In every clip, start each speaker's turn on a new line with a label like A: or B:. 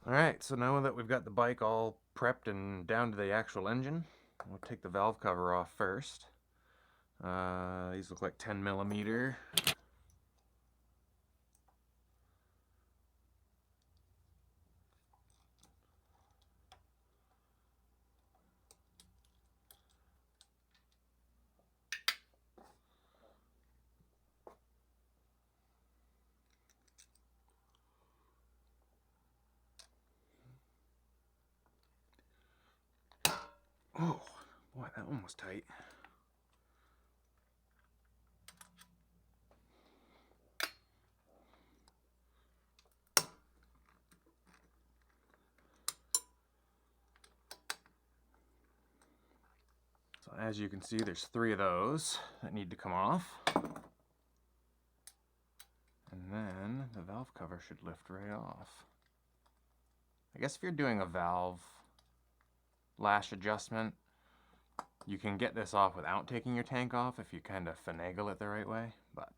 A: Alright, so now that we've got the bike all prepped and down to the actual engine, we'll take the valve cover off first. These look like 10mm. Oh, boy, that one was tight. So as you can see, there's 3 of those that need to come off. And then the valve cover should lift right off. I guess if you're doing a valve lash adjustment, you can get this off without taking your tank off if you kind of finagle it the right way, but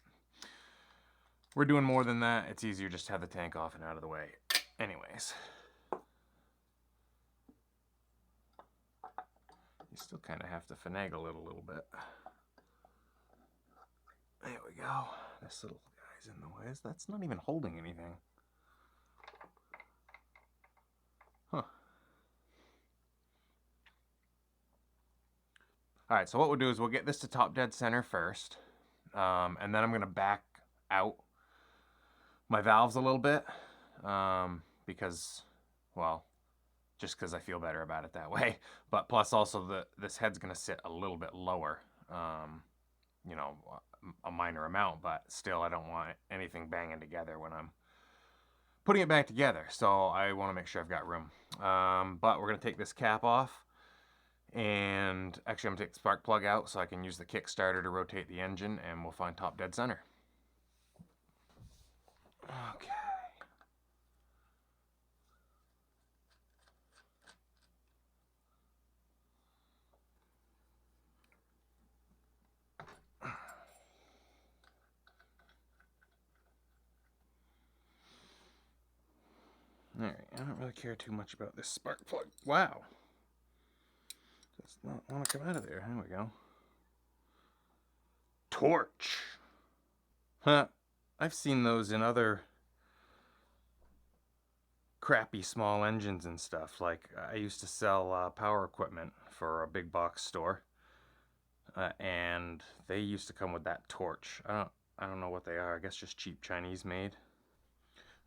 A: we're doing more than that. It's easier just to have the tank off and out of the way. Anyways, you still kind of have to finagle it a little bit. There we go. This little guy's in the way. That's not even holding anything. Huh. Alright, so what we'll do is we'll get this to top dead center first, and then I'm going to back out my valves a little bit, because, well, just because I feel better about it that way, but plus also this head's going to sit a little bit lower, you know, a minor amount, but still I don't want anything banging together when I'm putting it back together, so I want to make sure I've got room. But we're going to take this cap off. And actually I'm going to take the spark plug out so I can use the Kickstarter to rotate the engine, and we'll find top dead center. Okay. Alright, I don't really care too much about this spark plug. Wow. Does not want to come out of there. There we go. Torch. Huh. I've seen those in other crappy small engines and stuff. Like, I used to sell power equipment for a big box store. And they used to come with that torch. I don't know what they are. I guess just cheap Chinese made.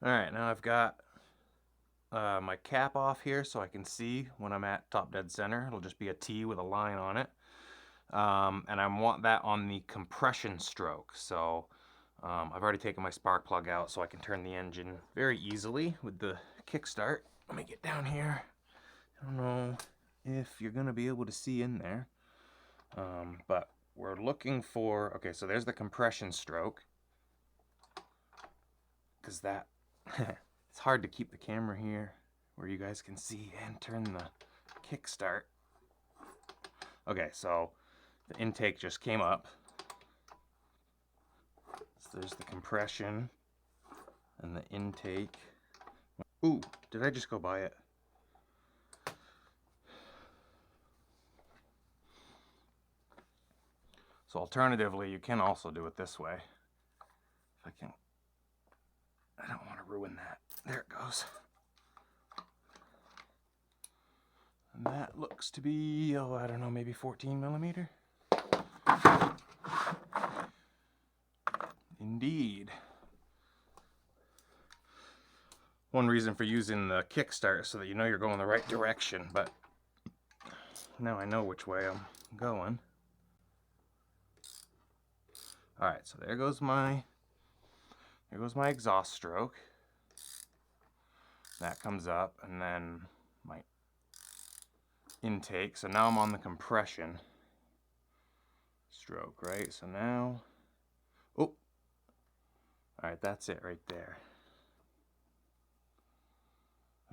A: Alright, now I've got my cap off here so I can see when I'm at top dead center. It'll just be a T with a line on it. And I want that on the compression stroke. So I've already taken my spark plug out so I can turn the engine very easily with the kickstart. Let me get down here. I don't know if you're going to be able to see in there. But we're looking for, okay, so there's the compression stroke. Because that, it's hard to keep the camera here where you guys can see and turn the kickstart. Okay, so the intake just came up. So there's the compression and the intake. Ooh, did I just go by it? So alternatively, you can also do it this way. If I can, I don't want to ruin that. There it goes. And that looks to be, oh, I don't know, maybe 14mm. Indeed. One reason for using the kickstart is so that you know you're going the right direction, but now I know which way I'm going. Alright, so there goes my exhaust stroke. That comes up, and then my intake. So now I'm on the compression stroke, right? So now, oh, alright, that's it right there.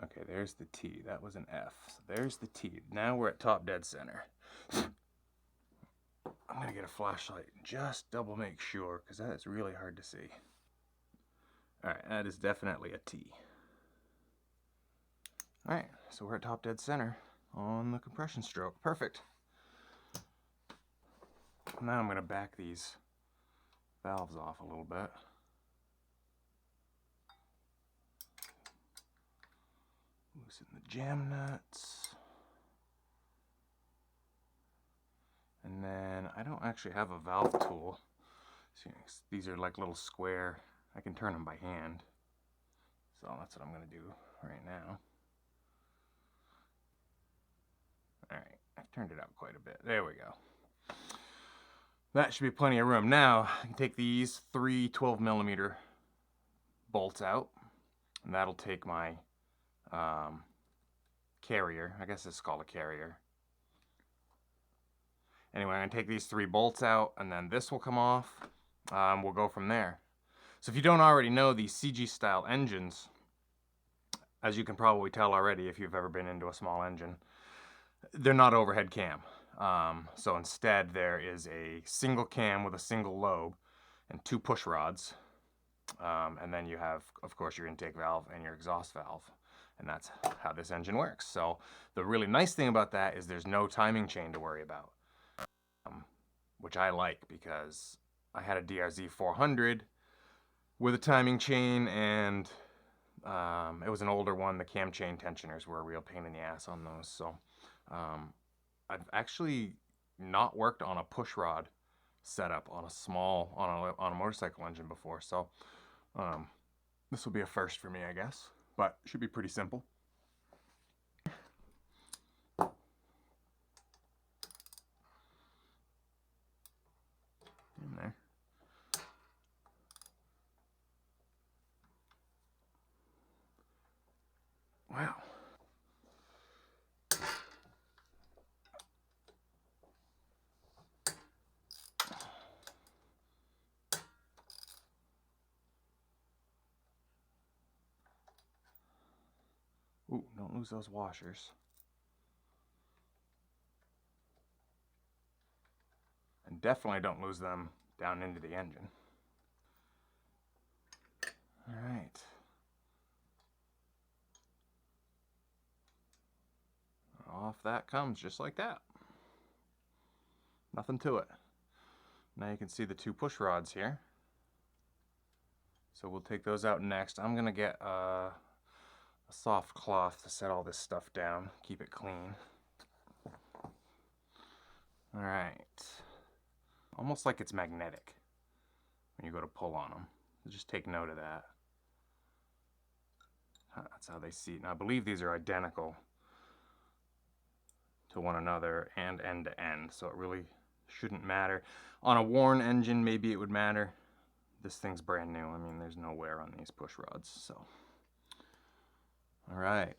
A: Okay, there's the T. That was an F. So there's the T. Now we're at top dead center. I'm gonna get a flashlight and just double make sure, because that is really hard to see. Alright, that is definitely a T. Alright, so we're at top dead center on the compression stroke. Perfect. Now I'm gonna back these valves off a little bit. Loosen the jam nuts. And then I don't actually have a valve tool. So these are like little square. I can turn them by hand. So that's what I'm going to do right now. Alright, I've turned it out quite a bit. There we go. That should be plenty of room. Now, I can take these 3 12mm bolts out. And that'll take my carrier. I guess it's called a carrier. Anyway, I'm going to take these 3 bolts out, and then this will come off. We'll go from there. So if you don't already know, these CG style engines, as you can probably tell already if you've ever been into a small engine, they're not overhead cam. So instead there is a single cam with a single lobe and 2 push rods. And then you have, of course, your intake valve and your exhaust valve. And that's how this engine works. So the really nice thing about that is there's no timing chain to worry about. Which I like, because I had a DRZ 400 with a timing chain, and it was an older one. The cam chain tensioners were a real pain in the ass on those. So I've actually not worked on a pushrod setup on a motorcycle engine before. So this will be a first for me, I guess, but it should be pretty simple. In there. Wow. Ooh, don't lose those washers. And definitely don't lose them down into the engine. All right. Off that comes just like that. Nothing to it. Now you can see the 2 push rods here. So we'll take those out next. I'm gonna get a soft cloth to set all this stuff down, keep it clean. All right. Almost like it's magnetic when you go to pull on them. So just take note of that. That's how they seat. Now I believe these are identical to one another and end to end, so it really shouldn't matter. On a worn engine, maybe it would matter. This thing's brand new. I mean, there's no wear on these push rods, so. All right,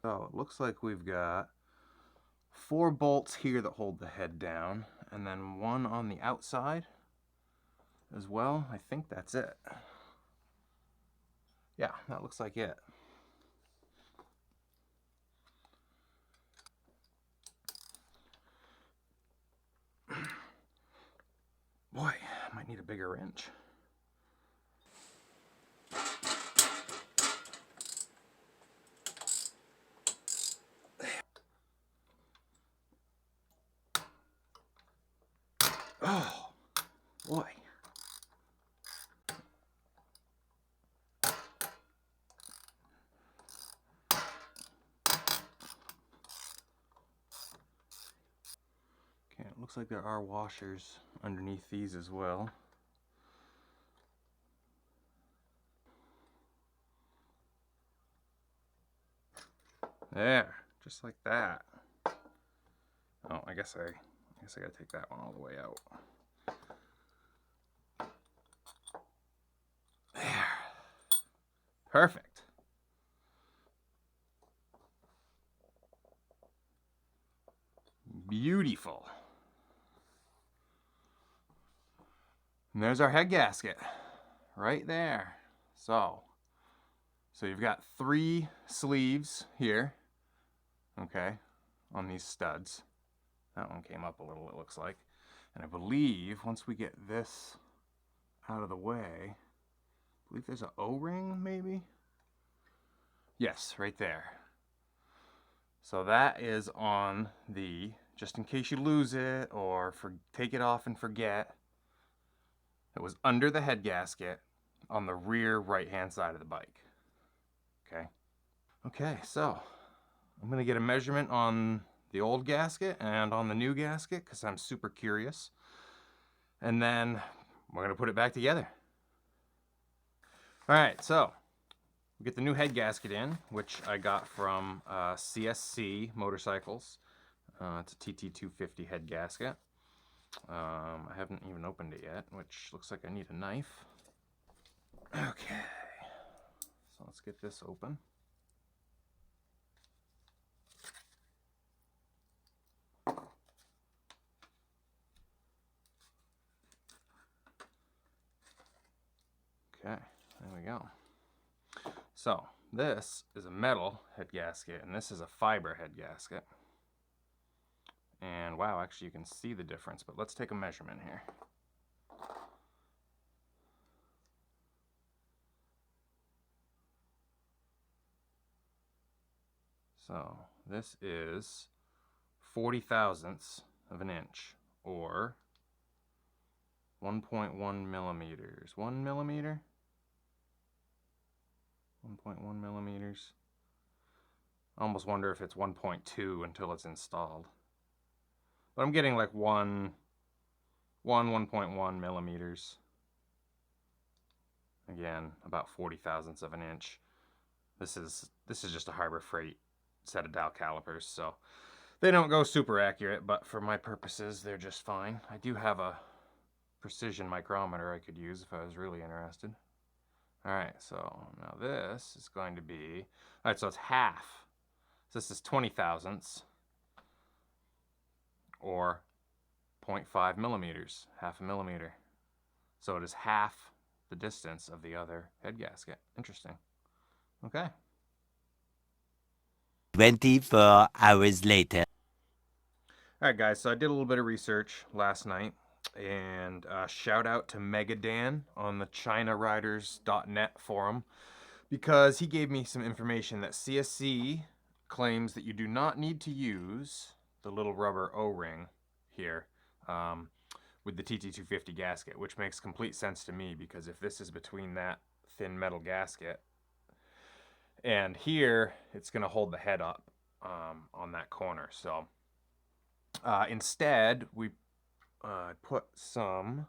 A: so it looks like we've got 4 bolts here that hold the head down, and then 1 on the outside as well. I think that's it. Yeah, that looks like it. Boy, I might need a bigger wrench. Oh, boy. Okay, it looks like there are washers underneath these as well. There, just like that. Oh, I guess I gotta take that one all the way out. There. Perfect. Beautiful. And there's our head gasket right there. So you've got 3 sleeves here, okay, on these studs. That one came up a little, it looks like. And I believe once we get this out of the way, I believe there's an O-ring maybe? Yes, right there. So that is on the, just in case you lose it or take it off and forget, it was under the head gasket on the rear right-hand side of the bike. Okay. Okay, so I'm gonna get a measurement on the old gasket and on the new gasket because I'm super curious. And then we're gonna put it back together. All right, so we get the new head gasket in, which I got from CSC Motorcycles. It's a TT250 head gasket. I haven't even opened it yet, which looks like I need a knife. Okay, so let's get this open. Okay, there we go. So this is a metal head gasket, and this is a fiber head gasket. And wow, actually you can see the difference, but let's take a measurement here. So this is 40 thousandths of an inch, or 1.1 millimeters. 1 millimeter? 1.1 millimeters. I almost wonder if it's 1.2 until it's installed. But I'm getting like 1.1 millimeters. Again, about 40 thousandths of an inch. This is just a Harbor Freight set of dowel calipers, so they don't go super accurate, but for my purposes, they're just fine. I do have a precision micrometer I could use if I was really interested. All right, so now this is going to be, all right, so it's half. So this is 20 thousandths, or 0.5 millimeters, half a millimeter. So it is half the distance of the other head gasket. Interesting. Okay.
B: 24 hours later.
A: All right, guys, so I did a little bit of research last night, and shout out to Megadan on the ChinaRiders.net forum, because he gave me some information that CSC claims that you do not need to use the little rubber O-ring here with the TT250 gasket, which makes complete sense to me, because if this is between that thin metal gasket and here, it's going to hold the head up on that corner. So instead, we put some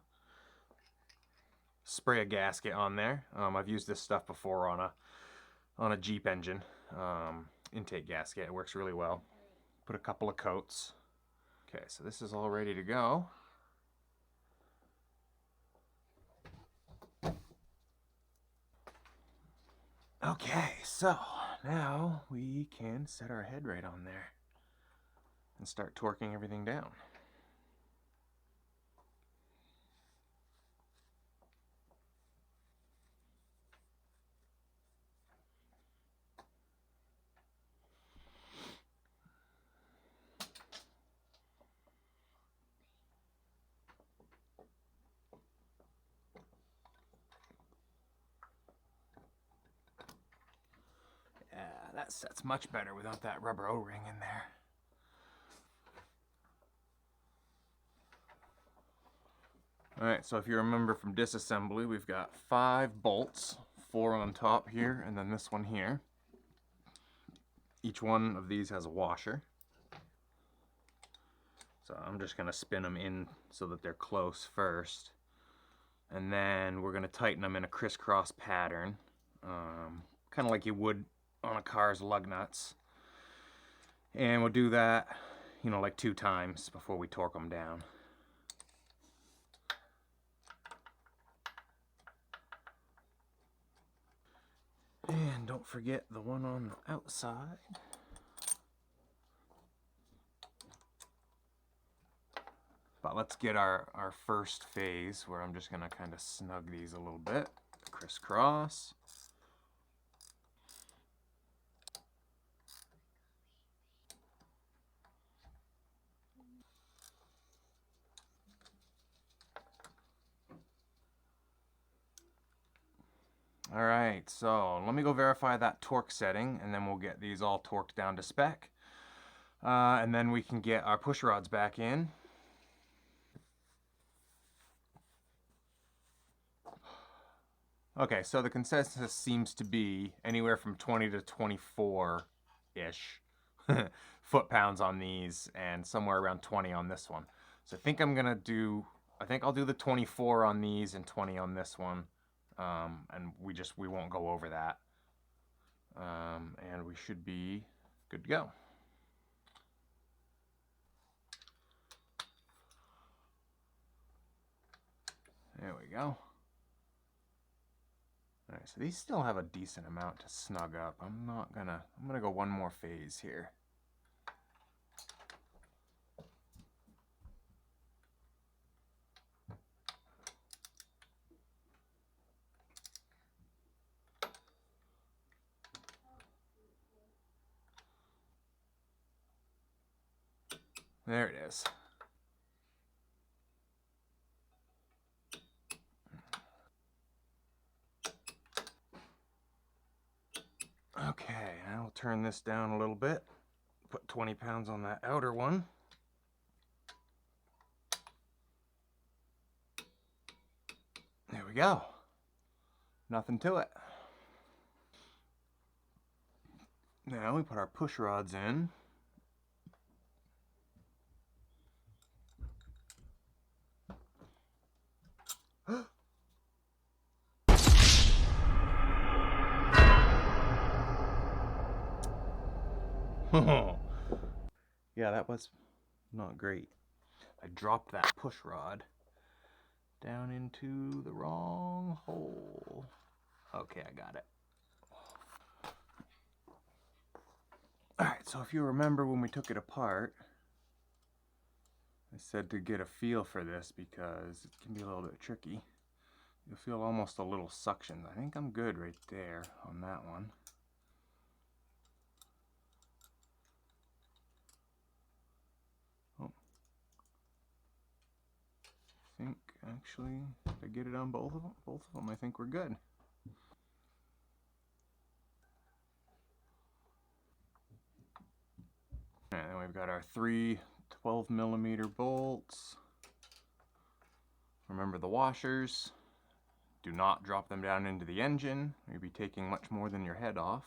A: spray a gasket on there. I've used this stuff before on a Jeep engine, intake gasket. It works really well. Put a couple of coats. Okay, so this is all ready to go. Okay, so now we can set our head right on there and start torquing everything down. Yeah, that sets much better without that rubber O-ring in there. Alright, so if you remember from disassembly, we've got 5 bolts, 4 on top here, and then this one here. Each one of these has a washer. So I'm just going to spin them in so that they're close first. And then we're going to tighten them in a crisscross pattern, kind of like you would on a car's lug nuts. And we'll do that, you know, like 2 times before we torque them down. And don't forget the one on the outside. But let's get our first phase, where I'm just going to kind of snug these a little bit. Crisscross. All right, so let me go verify that torque setting, and then we'll get these all torqued down to spec. And then we can get our push rods back in. Okay, so the consensus seems to be anywhere from 20 to 24-ish foot-pounds on these, and somewhere around 20 on this one. So I think I'll do the 24 on these and 20 on this one, and we won't go over that, and we should be good to go. There we go. All right, so these still have a decent amount to snug up. I'm gonna go one more phase here. There it is. Okay, I'll turn this down a little bit. Put 20 pounds on that outer one. There we go. Nothing to it. Now we put our push rods in. Yeah, that was not great. I dropped that push rod down into the wrong hole. Okay, I got it. Alright, so if you remember when we took it apart, I said to get a feel for this because it can be a little bit tricky. You'll feel almost a little suction. I think I'm good right there on that one. Oh. I think actually, if I get it on both of them, I think we're good. And then we've got our three 12mm bolts. Remember the washers. Do not drop them down into the engine. You'll be taking much more than your head off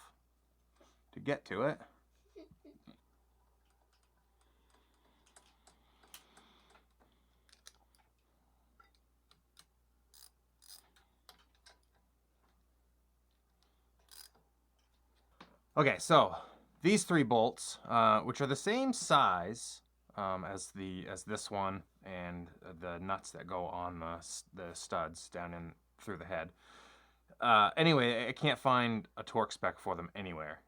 A: to get to it. Okay, so these three bolts, which are the same size as this one and the nuts that go on the studs down in through the head. Anyway, I can't find a torque spec for them anywhere.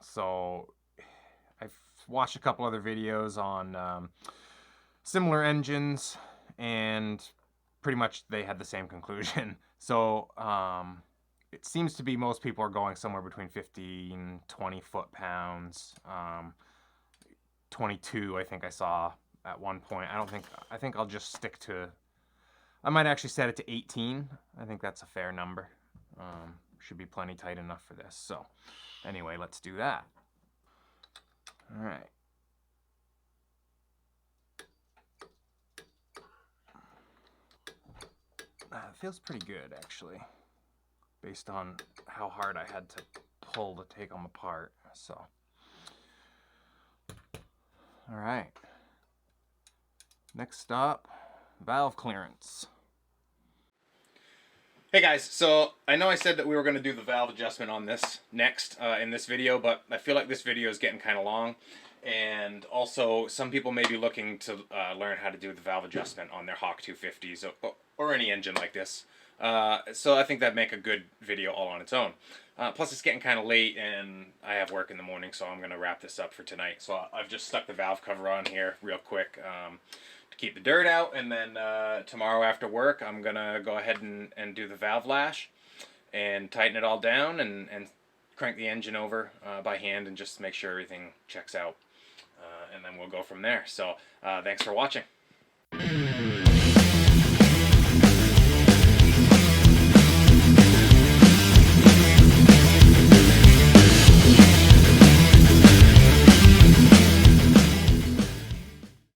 A: So I've watched a couple other videos on similar engines, and pretty much they had the same conclusion. So it seems to be most people are going somewhere between 15, 20 foot-pounds. 22, I think I saw at one point. I think I'll just stick to, I might actually set it to 18. I think that's a fair number. Should be plenty tight enough for this. So anyway, let's do that. All right. It feels pretty good, actually, based on how hard I had to pull to take them apart. So, all right. Next up, valve clearance. Hey guys, so I know I said that we were going to do the valve adjustment on this next in this video, but I feel like this video is getting kind of long, and also some people may be looking to learn how to do the valve adjustment on their Hawk 250s or any engine like this. So I think that'd make a good video all on its own. Plus it's getting kind of late and I have work in the morning, so I'm going to wrap this up for tonight. So I've just stuck the valve cover on here real quick to keep the dirt out, and then tomorrow after work I'm going to go ahead and do the valve lash and tighten it all down and crank the engine over by hand and just make sure everything checks out. And then we'll go from there. So thanks for watching.